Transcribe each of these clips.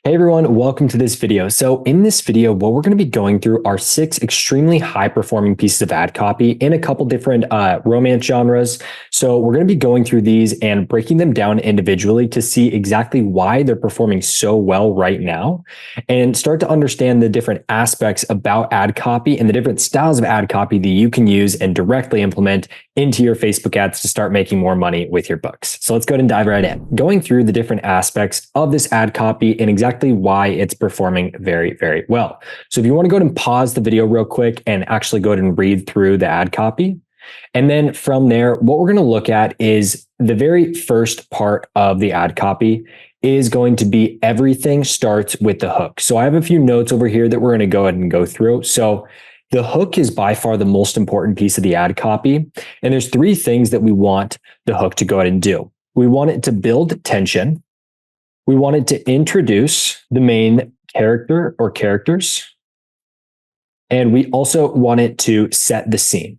Hey everyone, welcome to this video. So in this video, what we're going to be going through are 6 extremely high performing pieces of ad copy in a couple different romance genres. So we're going to be going through these and breaking them down individually to see exactly why they're performing so well right now and start to understand the different aspects about ad copy and the different styles of ad copy that you can use and directly implement into your Facebook ads to start making more money with your books. So let's go ahead and dive right in. Going through the different aspects of this ad copy and exactly why it's performing very, very well. So if you want to go ahead and pause the video real quick and actually go ahead and read through the ad copy. And then from there, what we're going to look at is the very first part of the ad copy is going to be everything starts with the hook. So I have a few notes over here that we're going to go ahead and go through. So the hook is by far the most important piece of the ad copy. And there's 3 things that we want the hook to go ahead and do. We want it to build tension. We want it to introduce the main character or characters. And we also want it to set the scene.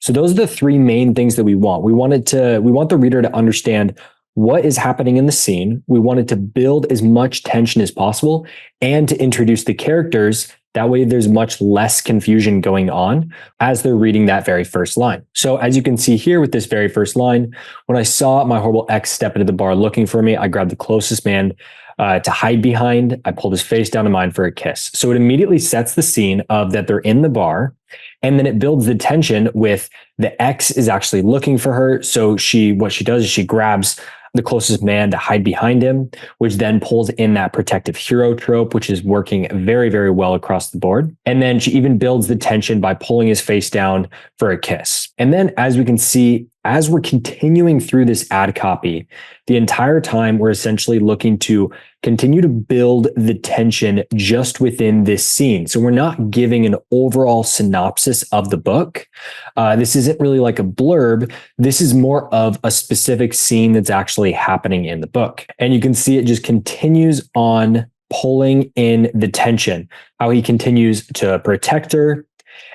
So those are the 3 main things that we want. We want the reader to understand what is happening in the scene. We want it to build as much tension as possible and to introduce the characters. That way there's much less confusion going on as they're reading that very first line. So as you can see here with this very first line, when I saw my horrible ex step into the bar looking for me, I grabbed the closest man to hide behind. I pulled his face down to mine for a kiss. So it immediately sets the scene of that they're in the bar. And then it builds the tension with the ex is actually looking for her. So what she does is she grabs the closest man to hide behind him, which then pulls in that protective hero trope, which is working very, very well across the board. And then she even builds the tension by pulling his face down for a kiss. And then as we can see, as we're continuing through this ad copy, the entire time we're essentially looking to continue to build the tension just within this scene. So we're not giving an overall synopsis of the book. This isn't really like a blurb. This is more of a specific scene that's actually happening in the book. And you can see it just continues on pulling in the tension, how he continues to protect her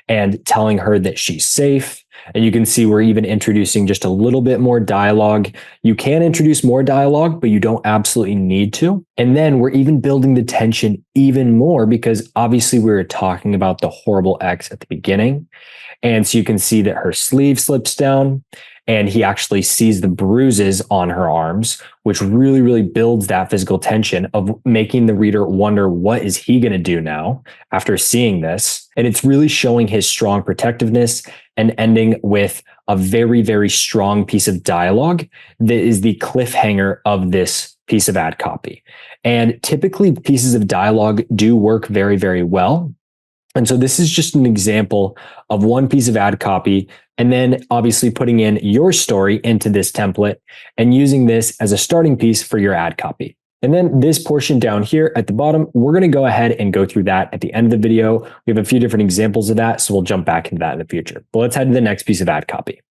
and telling her that she's safe. And you can see we're even introducing just a little bit more dialogue. You can introduce more dialogue, but you don't absolutely need to. And then we're even building the tension even more because obviously we were talking about the horrible ex at the beginning. And so you can see that her sleeve slips down and he actually sees the bruises on her arms, which really, really builds that physical tension of making the reader wonder, what is he going to do now after seeing this? And it's really showing his strong protectiveness and ending with a very, very strong piece of dialogue that is the cliffhanger of this piece of ad copy. And typically pieces of dialogue do work very, very well. And so this is just an example of one piece of ad copy, and then obviously putting in your story into this template and using this as a starting piece for your ad copy. And then this portion down here at the bottom, we're going to go ahead and go through that at the end of the video. We have a few different examples of that, so we'll jump back into that in the future. But let's head to the next piece of ad copy.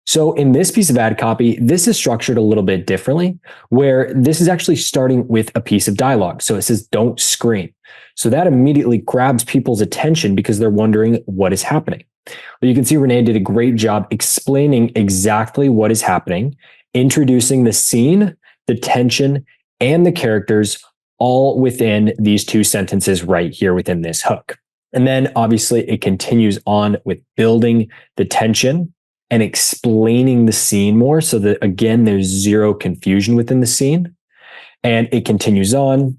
So in this piece of ad copy, this is structured a little bit differently, where this is actually starting with a piece of dialogue. So it says, "Don't scream." So that immediately grabs people's attention because they're wondering what is happening. Well, you can see Renee did a great job explaining exactly what is happening, introducing the scene, the tension, and the characters all within these 2 sentences right here within this hook. And then obviously it continues on with building the tension and explaining the scene more so that, again, there's zero confusion within the scene. And it continues on.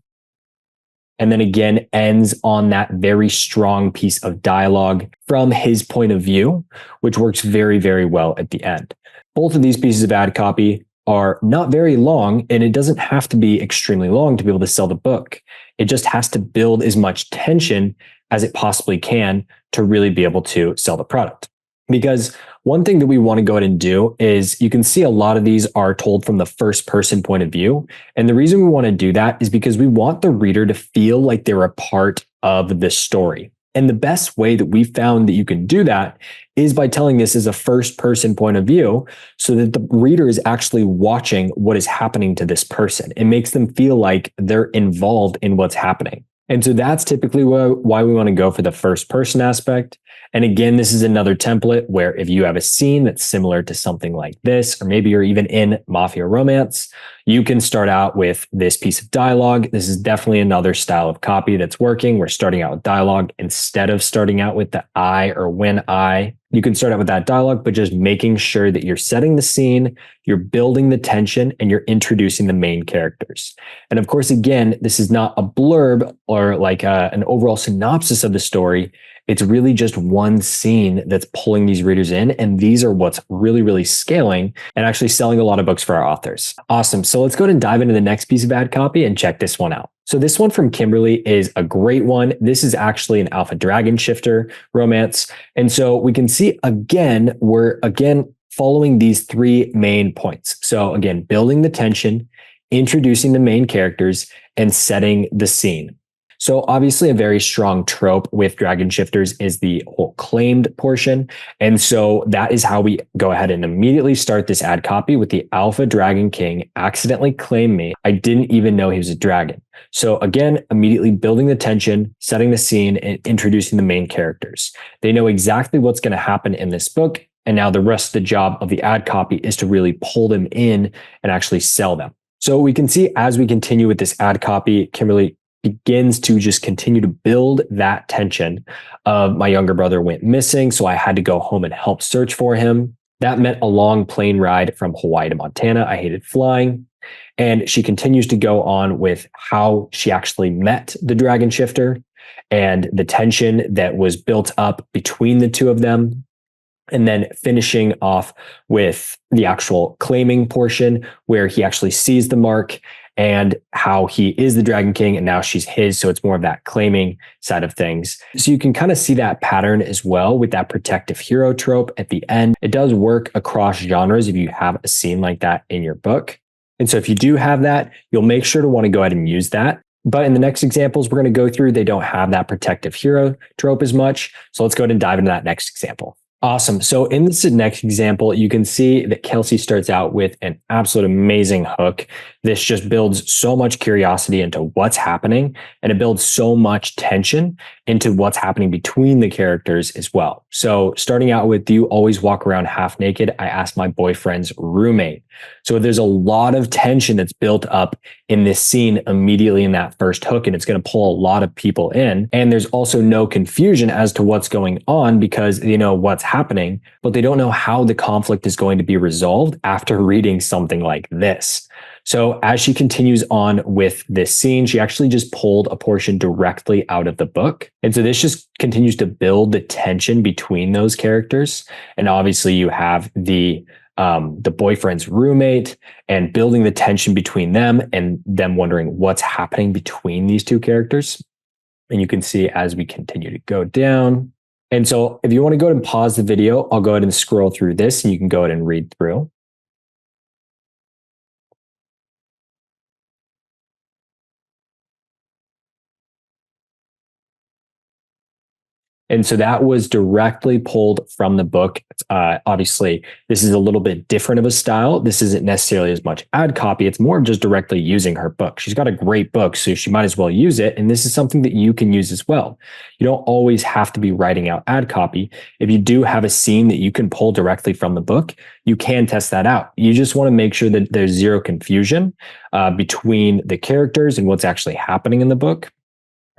And then again, ends on that very strong piece of dialogue from his point of view, which works very, very well at the end. Both of these pieces of ad copy are not very long, and it doesn't have to be extremely long to be able to sell the book. It just has to build as much tension as it possibly can to really be able to sell the product. Because one thing that we want to go ahead and do is, you can see a lot of these are told from the first person point of view. And the reason we want to do that is because we want the reader to feel like they're a part of the story. And the best way that we found that you can do that is by telling this as a first person point of view so that the reader is actually watching what is happening to this person. It makes them feel like they're involved in what's happening. And so that's typically why we want to go for the first person aspect. And again, this is another template where if you have a scene that's similar to something like this, or maybe you're even in mafia romance, you can start out with this piece of dialogue. This is definitely another style of copy that's working. We're starting out with dialogue instead of starting out with the I or when I. You can start out with that dialogue, but just making sure that you're setting the scene, you're building the tension, and you're introducing the main characters. And of course, again, this is not a blurb or like an overall synopsis of the story. It's really just one scene that's pulling these readers in. And these are what's really, really scaling and actually selling a lot of books for our authors. Awesome. So let's go ahead and dive into the next piece of ad copy and check this one out. So this one from Kimberly is a great one. This is actually an alpha dragon shifter romance. And so we can see again, we're following these three main points. So again, building the tension, introducing the main characters, and setting the scene. So obviously a very strong trope with dragon shifters is the whole claimed portion. And so that is how we go ahead and immediately start this ad copy with the alpha dragon king accidentally claimed me. I didn't even know he was a dragon. So again, immediately building the tension, setting the scene, and introducing the main characters. They know exactly what's going to happen in this book. And now the rest of the job of the ad copy is to really pull them in and actually sell them. So we can see as we continue with this ad copy, Kimberly begins to just continue to build that tension of my younger brother went missing, so I had to go home and help search for him. That meant a long plane ride from Hawaii to Montana. I hated flying. And she continues to go on with how she actually met the dragon shifter and the tension that was built up between the two of them. And then finishing off with the actual claiming portion where he actually sees the mark and how he is the Dragon King and now she's his. So it's more of that claiming side of things. So you can kind of see that pattern as well with that protective hero trope at the end. It does work across genres if you have a scene like that in your book. And so if you do have that, you'll make sure to want to go ahead and use that. But in the next examples we're going to go through, they don't have that protective hero trope as much. So let's go ahead and dive into that next example. Awesome. So in this next example, you can see that Kelsey starts out with an absolute amazing hook. This just builds so much curiosity into what's happening, and it builds so much tension into what's happening between the characters as well. So starting out with, do you always walk around half naked? I asked my boyfriend's roommate. So there's a lot of tension that's built up in this scene immediately in that first hook, and it's going to pull a lot of people in. And there's also no confusion as to what's going on because they know what's happening, but they don't know how the conflict is going to be resolved after reading something like this. So as she continues on with this scene, she actually just pulled a portion directly out of the book. And so this just continues to build the tension between those characters. And obviously you have the boyfriend's roommate and building the tension between them and them wondering what's happening between these two characters. And you can see as we continue to go down. And so if you want to go ahead and pause the video, I'll go ahead and scroll through this and you can go ahead and read through. And so that was directly pulled from the book. Obviously, this is a little bit different of a style. This isn't necessarily as much ad copy. It's more of just directly using her book. She's got a great book, so she might as well use it. And this is something that you can use as well. You don't always have to be writing out ad copy. If you do have a scene that you can pull directly from the book, you can test that out. You just want to make sure that there's zero confusion between the characters and what's actually happening in the book.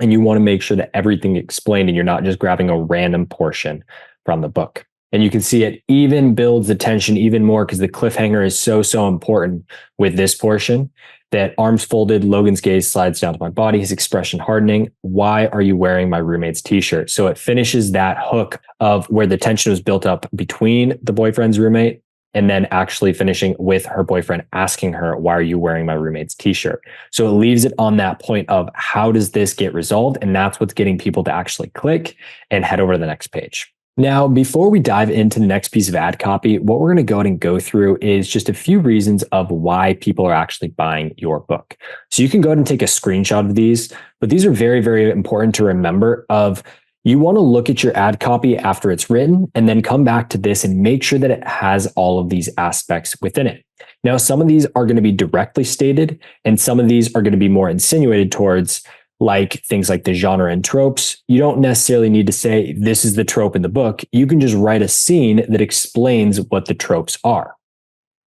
And you want to make sure that everything explained and you're not just grabbing a random portion from the book. And you can see it even builds the tension even more because the cliffhanger is so important with this portion. That arms folded, Logan's gaze slides down to my body, his expression hardening. Why are you wearing my roommate's t-shirt? So it finishes that hook of where the tension was built up between the boyfriend's roommate and then actually finishing with her boyfriend asking her, why are you wearing my roommate's t-shirt? So it leaves it on that point of how does this get resolved? And that's what's getting people to actually click and head over to the next page. Now, before we dive into the next piece of ad copy, what we're going to go ahead and go through is just a few reasons of why people are actually buying your book. So you can go ahead and take a screenshot of these, but these are very important to remember of. You want to look at your ad copy after it's written and then come back to this and make sure that it has all of these aspects within it. Now, some of these are going to be directly stated and some of these are going to be more insinuated towards like things like the genre and tropes, you don't necessarily need to say, this is the trope in the book. You can just write a scene that explains what the tropes are.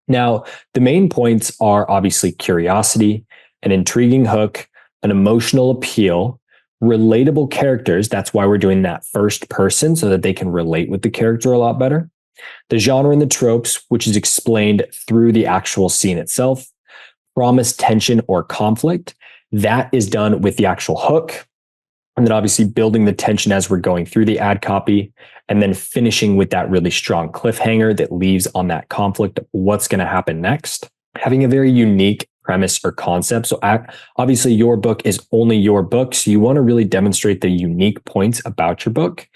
Now, the main points are obviously curiosity, an intriguing hook, an emotional appeal, relatable characters. That's why we're doing that first person so that they can relate with the character a lot better. The genre and the tropes, which is explained through the actual scene itself. Promise tension or conflict. That is done with the actual hook. And then obviously building the tension as we're going through the ad copy, and then finishing with that really strong cliffhanger that leaves on that conflict of what's going to happen next. Having a very unique premise or concept. So obviously your book is only your book. So you want to really demonstrate the unique points about your book,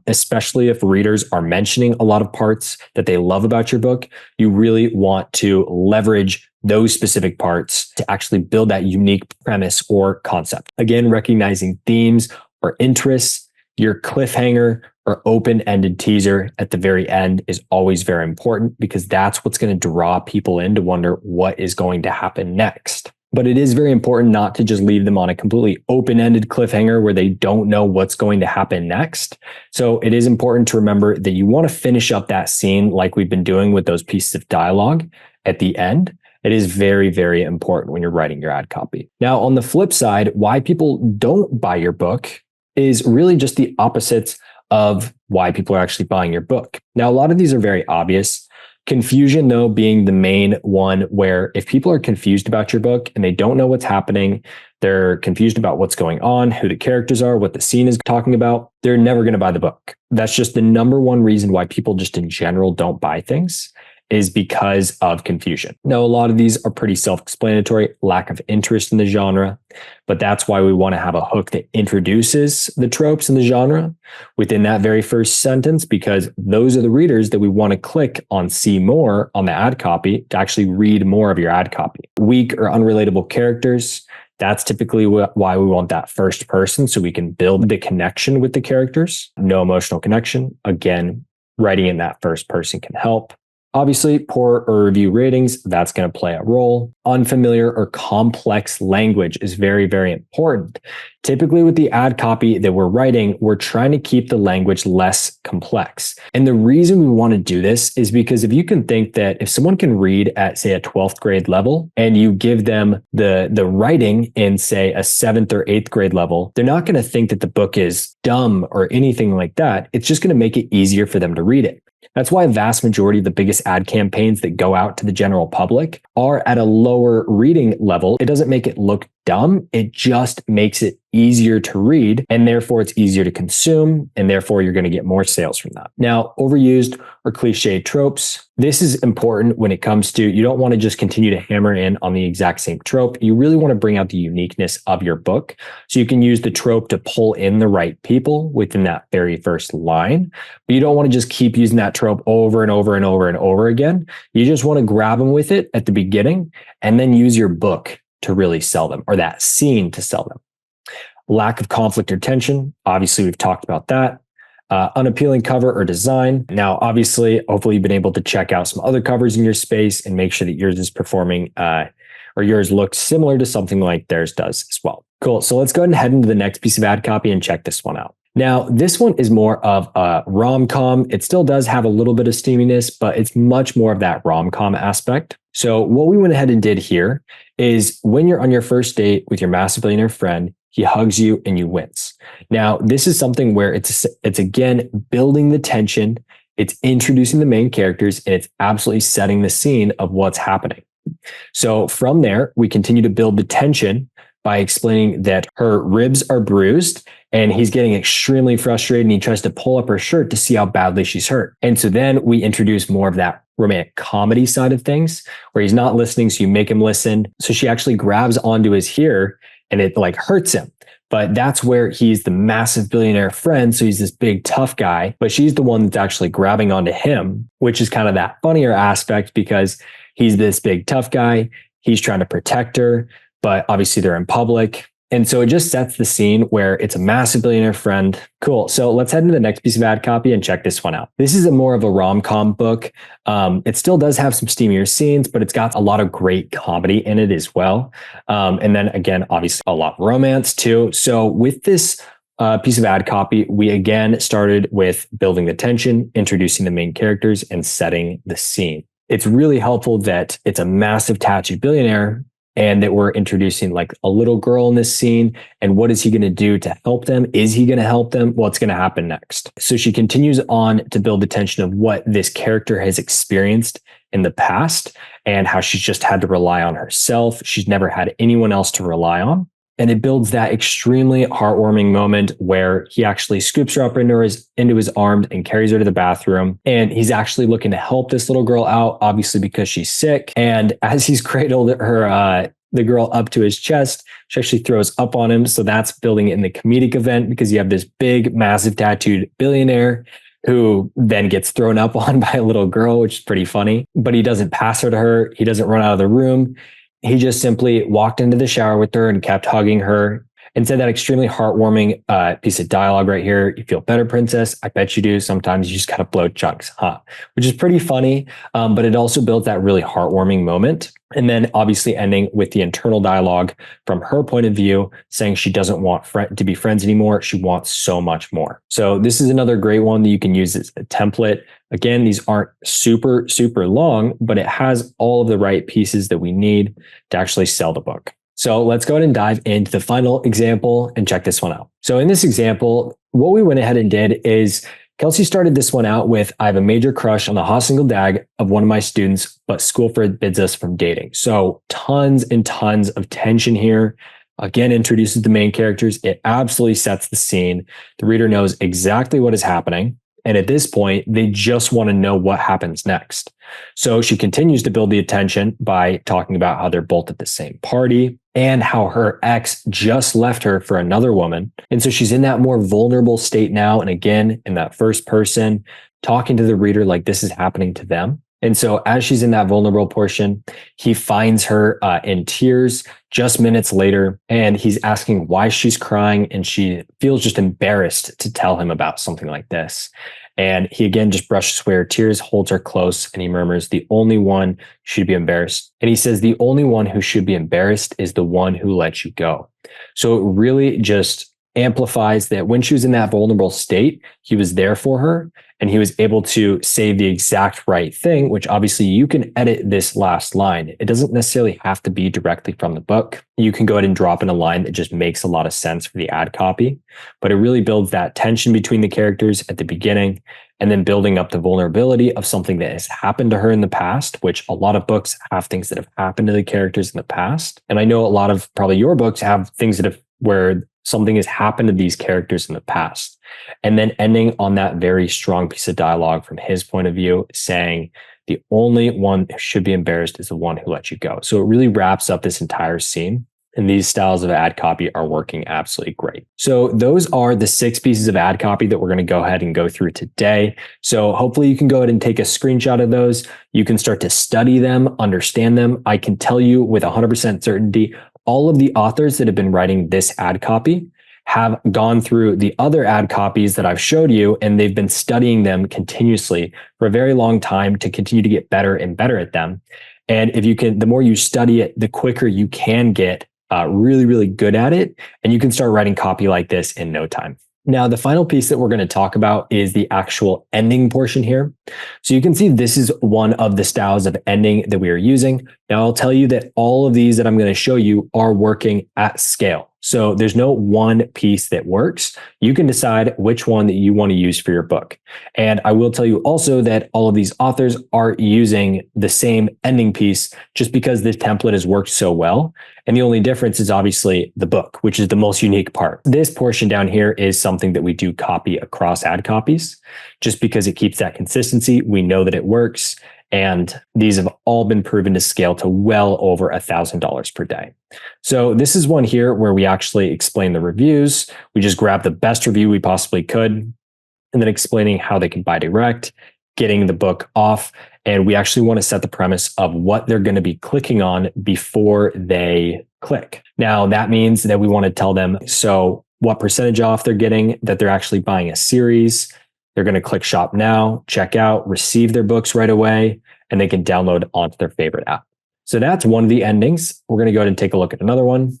especially if readers are mentioning a lot of parts that they love about your book. You really want to leverage those specific parts to actually build that unique premise or concept. Again, recognizing themes or interests, your cliffhanger or open-ended teaser at the very end is always very important because that's what's going to draw people in to wonder what is going to happen next. But it is very important not to just leave them on a completely open-ended cliffhanger where they don't know what's going to happen next. So it is important to remember that you want to finish up that scene like we've been doing with those pieces of dialogue at the end. It is very, very important when you're writing your ad copy. Now, on the flip side, why people don't buy your book is really just the opposites of why people are actually buying your book. Now, a lot of these are very obvious. Confusion, though, being the main one, where if people are confused about your book and they don't know what's happening, they're confused about what's going on, who the characters are, what the scene is talking about, they're never going to buy the book. That's just the number one reason why people just in general don't buy things, is because of confusion. Now, a lot of these are pretty self-explanatory, lack of interest in the genre, but that's why we want to have a hook that introduces the tropes in the genre within that very first sentence, because those are the readers that we want to click on see more on the ad copy to actually read more of your ad copy. Weak or unrelatable characters, that's typically why we want that first person, so we can build the connection with the characters. No emotional connection. Again, writing in that first person can help. Obviously, poor or review ratings, that's going to play a role. Unfamiliar or complex language is very, very important. Typically with the ad copy that we're writing, we're trying to keep the language less complex. And the reason we want to do this is because if you can think that if someone can read at, say, a 12th grade level, and you give them the writing in, say, a 7th or 8th grade level, they're not going to think that the book is dumb or anything like that. It's just going to make it easier for them to read it. That's why a vast majority of the biggest ad campaigns that go out to the general public are at a lower reading level. It doesn't make it look dumb. It just makes it easier to read, and therefore it's easier to consume, and therefore you're going to get more sales from that. Now, overused or cliche tropes. This is important when it comes to, you don't want to just continue to hammer in on the exact same trope. You really want to bring out the uniqueness of your book. So you can use the trope to pull in the right people within that very first line, but you don't want to just keep using that trope over and over and over and over again. You just want to grab them with it at the beginning and then use your book to really sell them, or that scene to sell them. Lack of conflict or tension. Obviously, we've talked about that. Unappealing cover or design. Now, obviously, hopefully you've been able to check out some other covers in your space and make sure that yours is performing or yours looks similar to something like theirs does as well. Cool. So let's go ahead and head into the next piece of ad copy and check this one out. Now, this one is more of a rom-com. It still does have a little bit of steaminess, but it's much more of that rom-com aspect. So what we went ahead and did here is when you're on your first date with your massive billionaire friend, he hugs you and you wince. Now, this is something where it's again, building the tension. It's introducing the main characters, and it's absolutely setting the scene of what's happening. So from there, we continue to build the tension by explaining that her ribs are bruised and he's getting extremely frustrated, and he tries to pull up her shirt to see how badly she's hurt. And so then we introduce more of that romantic comedy side of things where he's not listening, so you make him listen. So she actually grabs onto his ear and it like hurts him. But that's where he's the massive billionaire friend. So he's this big tough guy, but she's the one that's actually grabbing onto him, which is kind of that funnier aspect because he's this big tough guy. He's trying to protect her, but obviously they're in public. And so it just sets the scene where it's a massive billionaire friend. Cool. So let's head into the next piece of ad copy and check this one out. This is a more of a rom-com book. It still does have some steamier scenes, but it's got a lot of great comedy in it as well. And then again, obviously a lot of romance too. So with this piece of ad copy, we again started with building the tension, introducing the main characters, and setting the scene. It's really helpful that it's a massive tattooed billionaire and that we're introducing like a little girl in this scene. And what is he going to do to help them? Is he going to help them? What's going to happen next? So she continues on to build the tension of what this character has experienced in the past and how she's just had to rely on herself. She's never had anyone else to rely on. And it builds that extremely heartwarming moment where he actually scoops her up into his arms and carries her to the bathroom. And he's actually looking to help this little girl out, obviously because she's sick. And as he's cradled the girl up to his chest, she actually throws up on him. So that's building in the comedic event because you have this big, massive tattooed billionaire who then gets thrown up on by a little girl, which is pretty funny. But he doesn't pass her to her. He doesn't run out of the room. He just simply walked into the shower with her and kept hugging her and said that extremely heartwarming piece of dialogue right here. You feel better, princess? I bet you do. Sometimes you just gotta blow chunks, huh? Which is pretty funny, but it also built that really heartwarming moment. And then obviously ending with the internal dialogue from her point of view, saying she doesn't want to be friends anymore. She wants so much more. So this is another great one that you can use as a template. Again, these aren't super, super long, but it has all of the right pieces that we need to actually sell the book. So let's go ahead and dive into the final example and check this one out. So in this example, what we went ahead and did is Kelsey started this one out with, I have a major crush on the hot single dag of one of my students, but school forbids us from dating. So tons and tons of tension here. Again, introduces the main characters. It absolutely sets the scene. The reader knows exactly what is happening. And at this point, they just want to know what happens next. So she continues to build the attention by talking about how they're both at the same party and how her ex just left her for another woman. And so she's in that more vulnerable state now. And again, in that first person, talking to the reader like this is happening to them. And so as she's in that vulnerable portion, he finds her in tears just minutes later, and he's asking why she's crying, and she feels just embarrassed to tell him about something like this. And he again just brushes away her tears, holds her close, and he murmurs, the only one who should be embarrassed. And he says, the only one who should be embarrassed is the one who let you go. So it really just amplifies that when she was in that vulnerable state, he was there for her and he was able to say the exact right thing, which obviously you can edit this last line. It doesn't necessarily have to be directly from the book. You can go ahead and drop in a line that just makes a lot of sense for the ad copy, but it really builds that tension between the characters at the beginning and then building up the vulnerability of something that has happened to her in the past, which a lot of books have things that have happened to the characters in the past. And I know a lot of probably your books have things that have where something has happened to these characters in the past. And then ending on that very strong piece of dialogue from his point of view, saying the only one who should be embarrassed is the one who let you go. So it really wraps up this entire scene. And these styles of ad copy are working absolutely great. So those are the 6 pieces of ad copy that we're going to go ahead and go through today. So hopefully you can go ahead and take a screenshot of those. You can start to study them, understand them. I can tell you with 100% certainty, all of the authors that have been writing this ad copy have gone through the other ad copies that I've showed you, and they've been studying them continuously for a very long time to continue to get better and better at them. And if you can, the more you study it, the quicker you can get really, really good at it. And you can start writing copy like this in no time. Now, the final piece that we're going to talk about is the actual ending portion here. So you can see this is one of the styles of ending that we are using. Now, I'll tell you that all of these that I'm going to show you are working at scale. So there's no one piece that works. You can decide which one that you want to use for your book. And I will tell you also that all of these authors are using the same ending piece just because this template has worked so well. And the only difference is obviously the book, which is the most unique part. This portion down here is something that we do copy across ad copies just because it keeps that consistency. We know that it works. And these have all been proven to scale to well over $1,000 per day. So this is one here where we actually explain the reviews. We just grab the best review we possibly could, and then explaining how they can buy direct, getting the book off, And we actually want to set the premise of what they're going to be clicking on before they click. Now, that means that we want to tell them, so what percentage off they're getting, that they're actually buying a series. They're going to click shop now, check out, receive their books right away, and they can download onto their favorite app. So that's one of the endings. We're going to go ahead and take a look at another one.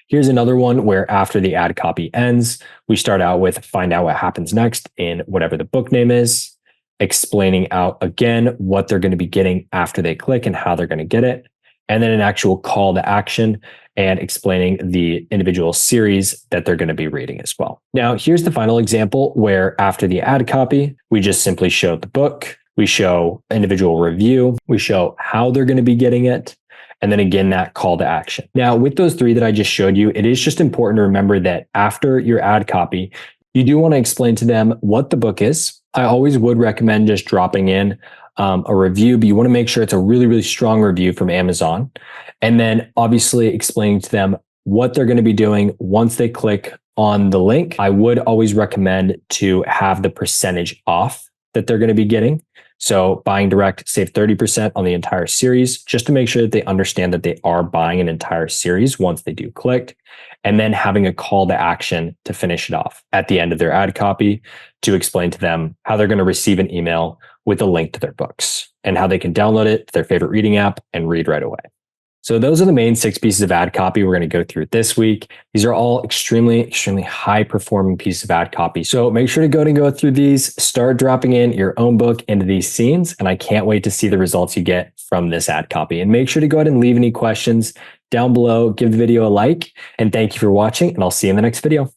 Here's another one where after the ad copy ends, we start out with find out what happens next in whatever the book name is, explaining out again what they're going to be getting after they click and how they're going to get it, and then an actual call to action and explaining the individual series that they're going to be reading as well. Now, here's the final example where after the ad copy, we just simply show the book, we show individual review, we show how they're going to be getting it, and then again, that call to action. Now, with those three that I just showed you, it is just important to remember that after your ad copy, you do want to explain to them what the book is. I always would recommend just dropping in a review, but you want to make sure it's a really, really strong review from Amazon. And then obviously explaining to them what they're going to be doing once they click on the link. I would always recommend to have the percentage off that they're going to be getting. So buying direct, save 30% on the entire series, just to make sure that they understand that they are buying an entire series once they do click, and then having a call to action to finish it off at the end of their ad copy to explain to them how they're going to receive an email with a link to their books and how they can download it to their favorite reading app and read right away. So those are the main 6 pieces of ad copy we're going to go through this week. These are all extremely high performing pieces of ad copy. So make sure to go through these, start dropping in your own book into these scenes. And I can't wait to see the results you get from this ad copy. And make sure to go ahead and leave any questions down below, give the video a like, and thank you for watching. And I'll see you in the next video.